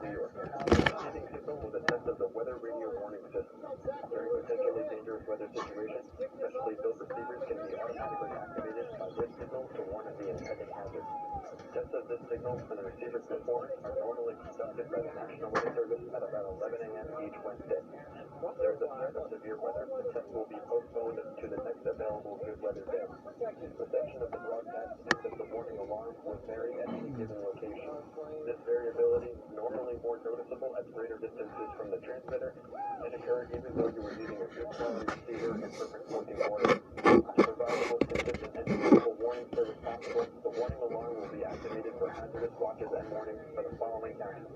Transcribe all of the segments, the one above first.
New York. The receiving signal was a test of the weather radio warning system. During potentially dangerous weather situations, specially built receivers can be automatically activated by this signal to warn of the impending hazard. Tests of this signal and the receiver's performance are normally conducted by the National Weather Service at about 11 a.m. each Wednesday. If there is a threat of severe weather, the test will be postponed to the next available good weather day. Reception of the broadcast and of the warning alarm will vary at any given location. This variability is normally more noticeable at greater distances from the transmitter and occur even though you are using a good quality receiver and perfect working order. To provide the most consistent and reliable warning service possible, the warning alarm will be activated for hazardous watches and warnings for the following counties: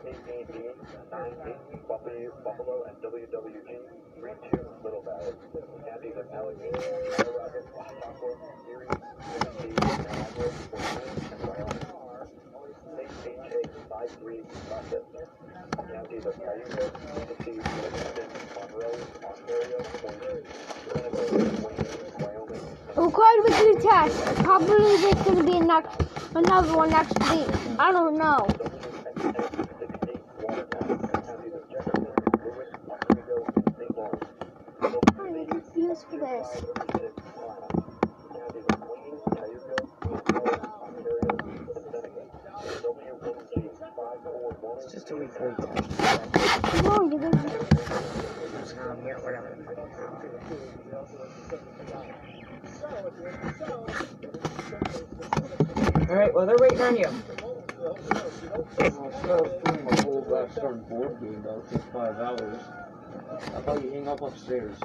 APB, 98, Buffalo, and WWG, 32, Little Valley. Counties of Allegheny, Colorado, Chaco, Erie, Tennessee, Niagara, Fort Wayne, and Wyoming. HHA 53, Rochester. Counties of Cayuga, Tennessee, Washington, Monroe, Ontario, Orange, Seneca, Wayne, Wyoming. Required weekly test. Probably there's going to be another one next week. I don't know. I'm confused for this. It's just a weekly test. No, you didn't. Yeah, whatever. Alright, well, they're waiting on you. Instead of doing my whole last turn board game, that'll take 5 hours. How about you hang up upstairs?